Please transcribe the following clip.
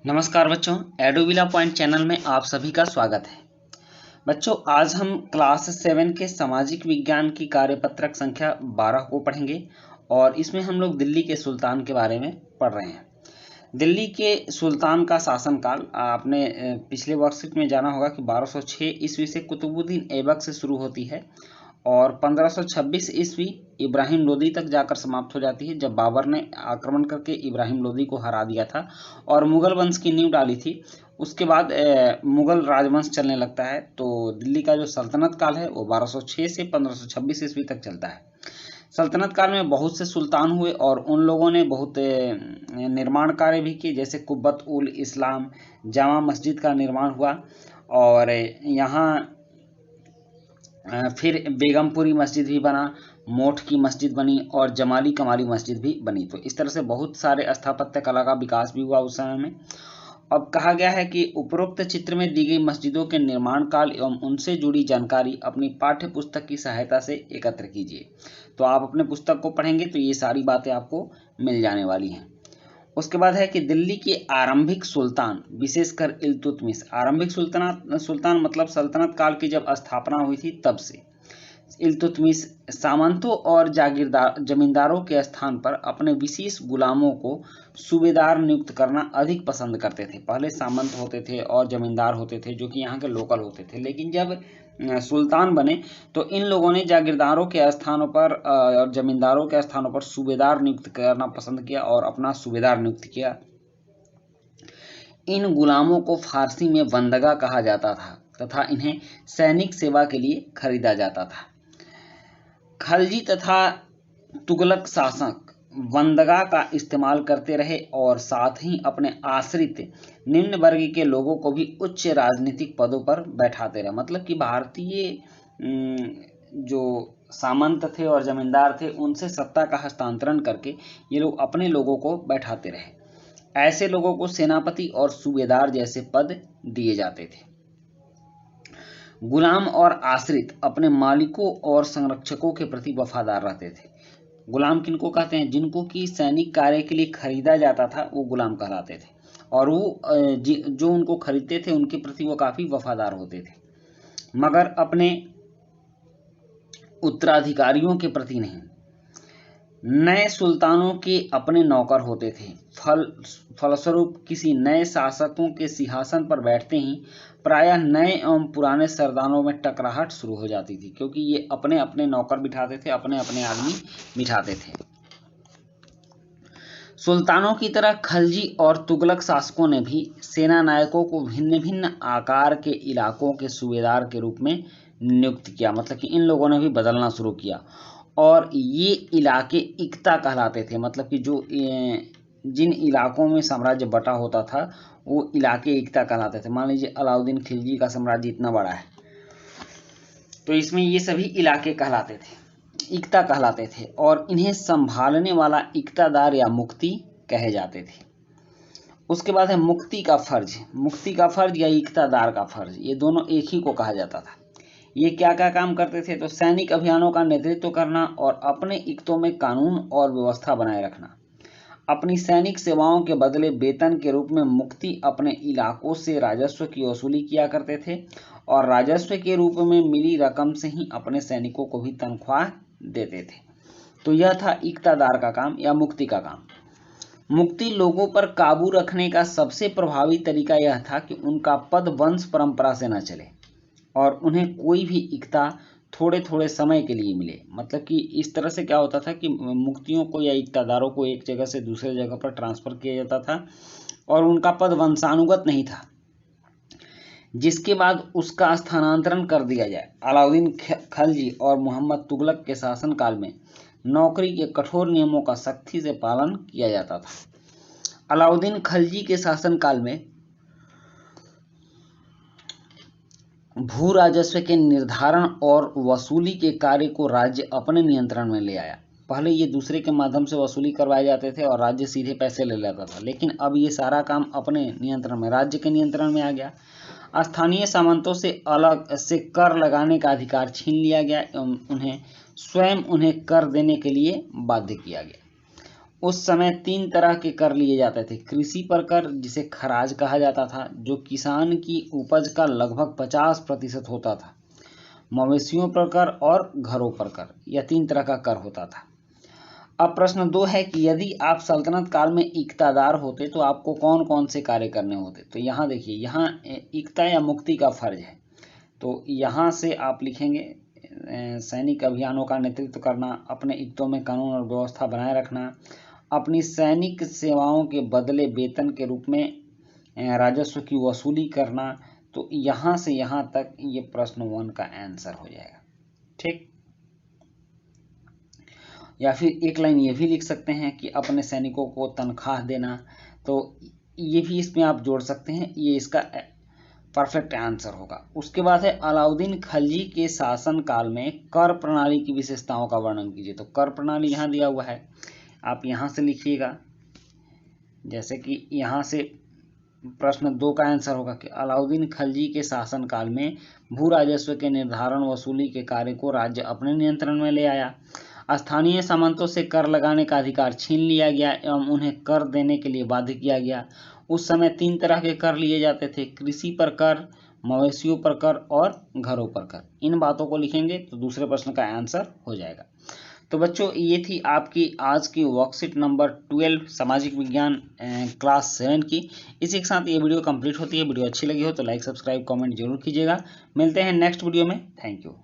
नमस्कार बच्चों, एडोविला point channel में आप सभी का स्वागत है। बच्चों, आज हम क्लास 7 के सामाजिक विज्ञान की कार्यपत्रक संख्या 12 को पढ़ेंगे और इसमें हम लोग दिल्ली के सुल्तान के बारे में पढ़ रहे हैं। दिल्ली के सुल्तान का शासनकाल आपने पिछले वर्कशीट में जाना होगा कि 1206 ईस्वी से कुतुबुद्दीन ऐबक से शुरू होती है और 1526 ईस्वी इब्राहिम लोदी तक जाकर समाप्त हो जाती है, जब बाबर ने आक्रमण करके इब्राहिम लोदी को हरा दिया था और मुगल वंश की नींव डाली थी। उसके बाद मुगल राजवंश चलने लगता है। तो दिल्ली का जो सल्तनत काल है वो 1206 से 1526 ईस्वी तक चलता है। सल्तनत काल में बहुत से सुल्तान हुए और उन लोगों ने बहुत निर्माण कार्य भी किए, जैसे कुब्बत उल इस्लाम जामा मस्जिद का निर्माण हुआ और यहाँ फिर बेगमपुरी मस्जिद भी बना, मोठ की मस्जिद बनी और जमाली कमाली मस्जिद भी बनी। तो इस तरह से बहुत सारे स्थापत्य कला का विकास भी हुआ उस समय में। अब कहा गया है कि उपरोक्त चित्र में दी गई मस्जिदों के निर्माण काल एवं उनसे जुड़ी जानकारी अपनी पाठ्य पुस्तक की सहायता से एकत्र कीजिए। तो आप अपने पुस्तक को पढ़ेंगे तो ये सारी बातें आपको मिल जाने वाली हैं। उसके बाद है कि दिल्ली के आरंभिक सुल्तान, विशेषकर इल्तुतमिश। आरंभिक सुल्तान मतलब सल्तनत काल की जब स्थापना हुई थी तब से। इल्तुतमिश सामंतों और जमींदारों के स्थान पर अपने विशेष गुलामों को सूबेदार नियुक्त करना अधिक पसंद करते थे। पहले सामंत होते थे और जमींदार होते थे जो कि यहाँ के लोकल होते थे, लेकिन जब सुल्तान बने तो इन लोगों ने जागीरदारों के स्थानों पर और जमींदारों के स्थानों पर सूबेदार नियुक्त करना पसंद किया और अपना सूबेदार नियुक्त किया। इन गुलामों को फारसी में बंदगा कहा जाता था तथा इन्हें सैनिक सेवा के लिए खरीदा जाता था। खलजी तथा तुगलक शासक बंदगा का इस्तेमाल करते रहे और साथ ही अपने आश्रित निम्न वर्ग के लोगों को भी उच्च राजनीतिक पदों पर बैठाते रहे। मतलब कि भारतीय जो सामंत थे और जमींदार थे उनसे सत्ता का हस्तांतरण करके ये लोग अपने लोगों को बैठाते रहे। ऐसे लोगों को सेनापति और सूबेदार जैसे पद दिए जाते थे। गुलाम और आश्रित अपने मालिकों और संरक्षकों के प्रति वफादार रहते थे। गुलाम किनको कहते हैं? जिनको कि सैनिक कार्य के लिए खरीदा जाता था वो गुलाम कहलाते थे और वो जो उनको खरीदते थे उनके प्रति वो काफी वफादार होते थे, मगर अपने उत्तराधिकारियों के प्रति नहीं। नए सुल्तानों के अपने नौकर होते थे। फलस्वरूप किसी नए शासकों के सिंहासन पर बैठते ही प्रायः नए एवं पुराने सरदारों में टकराहट शुरू हो जाती थी, क्योंकि ये अपने अपने नौकर बिठाते थे, अपने अपने आदमी बिठाते थे। सुल्तानों की तरह खलजी और तुगलक शासकों ने भी सेना नायकों को भिन्न भिन्न आकार के इलाकों के सूबेदार के रूप में नियुक्त किया। मतलब कि इन लोगों ने भी बदलना शुरू किया और ये इलाके इक्ता कहलाते थे। मतलब कि जो जिन इलाकों में साम्राज्य बटा होता था वो इलाके इक्ता कहलाते थे। मान लीजिए अलाउद्दीन खिलजी का साम्राज्य इतना बड़ा है तो इसमें ये सभी इलाके कहलाते थे, इक्ता कहलाते थे और इन्हें संभालने वाला इक्तादार या मुक्ति कहे जाते थे। उसके बाद है मुक्ति का फर्ज। मुक्ति का फर्ज या इक्तादार का फर्ज, ये दोनों एक ही को कहा जाता था। ये क्या क्या काम करते थे? तो सैनिक अभियानों का नेतृत्व करना और अपने इक्तों में कानून और व्यवस्था बनाए रखना। अपनी सैनिक सेवाओं के बदले वेतन के रूप में मुक्ति अपने इलाकों से राजस्व की वसूली किया करते थे और राजस्व के रूप में मिली रकम से ही अपने सैनिकों को भी तनख्वाह देते थे। तो यह था इक्तादार का काम या मुक्ति का काम। मुक्ति लोगों पर काबू रखने का सबसे प्रभावी तरीका यह था कि उनका पद वंश परंपरा से न चले और उन्हें कोई भी इक्ता थोड़े थोड़े समय के लिए मिले। मतलब कि इस तरह से क्या होता था कि मुक्तियों को या इक्तादारों को एक जगह से दूसरे जगह पर ट्रांसफर किया जाता था और उनका पद वंशानुगत नहीं था, जिसके बाद उसका स्थानांतरण कर दिया जाए। अलाउद्दीन खलजी और मोहम्मद तुगलक के शासनकाल में नौकरी के कठोर नियमों का सख्ती से पालन किया जाता था। अलाउद्दीन खलजी के शासनकाल में भू राजस्व के निर्धारण और वसूली के कार्य को राज्य अपने नियंत्रण में ले आया। पहले ये दूसरे के माध्यम से वसूली करवाए जाते थे और राज्य सीधे पैसे ले लेता था, लेकिन अब ये सारा काम अपने नियंत्रण में, राज्य के नियंत्रण में आ गया। स्थानीय सामंतों से अलग से कर लगाने का अधिकार छीन लिया गया एवं उन्हें स्वयं कर देने के लिए बाध्य किया गया। उस समय 3 तरह के कर लिए जाते थे। कृषि पर कर, जिसे खराज कहा जाता था, जो किसान की उपज का लगभग 50% होता था। मवेशियों पर कर और घरों पर कर, यह 3 तरह का कर होता था। अब प्रश्न 2 है कि यदि आप सल्तनत काल में इक्तादार होते तो आपको कौन कौन से कार्य करने होते। तो यहाँ देखिए, यहाँ इक्ता या मुक्ति का फर्ज है। तो यहाँ से आप लिखेंगे सैनिक अभियानों का नेतृत्व करना, अपने इक्तों में कानून और व्यवस्था बनाए रखना, अपनी सैनिक सेवाओं के बदले वेतन के रूप में राजस्व की वसूली करना। तो यहाँ से यहाँ तक ये प्रश्न 1 का आंसर हो जाएगा। ठीक। या फिर एक लाइन ये भी लिख सकते हैं कि अपने सैनिकों को तनख्वाह देना। तो ये भी इसमें आप जोड़ सकते हैं, ये इसका परफेक्ट आंसर होगा। उसके बाद है अलाउद्दीन खलजी के शासन काल में कर प्रणाली की विशेषताओं का वर्णन कीजिए। तो कर प्रणाली यहाँ दिया हुआ है, आप यहाँ से लिखिएगा। जैसे कि यहाँ से प्रश्न 2 का आंसर होगा कि अलाउद्दीन खलजी के शासन काल में भू राजस्व के निर्धारण वसूली के कार्य को राज्य अपने नियंत्रण में ले आया। स्थानीय सामंतों से कर लगाने का अधिकार छीन लिया गया एवं उन्हें कर देने के लिए बाध्य किया गया। उस समय 3 तरह के कर लिए जाते थे, कृषि पर कर, मवेशियों पर कर और घरों पर कर। इन बातों को लिखेंगे तो दूसरे प्रश्न का आंसर हो जाएगा। तो बच्चों, ये थी आपकी आज की वर्कशीट नंबर 12 सामाजिक विज्ञान क्लास 7 की। इसी के साथ ये वीडियो कंप्लीट होती है। वीडियो अच्छी लगी हो तो लाइक, सब्सक्राइब, कमेंट जरूर कीजिएगा। मिलते हैं नेक्स्ट वीडियो में। Thank you.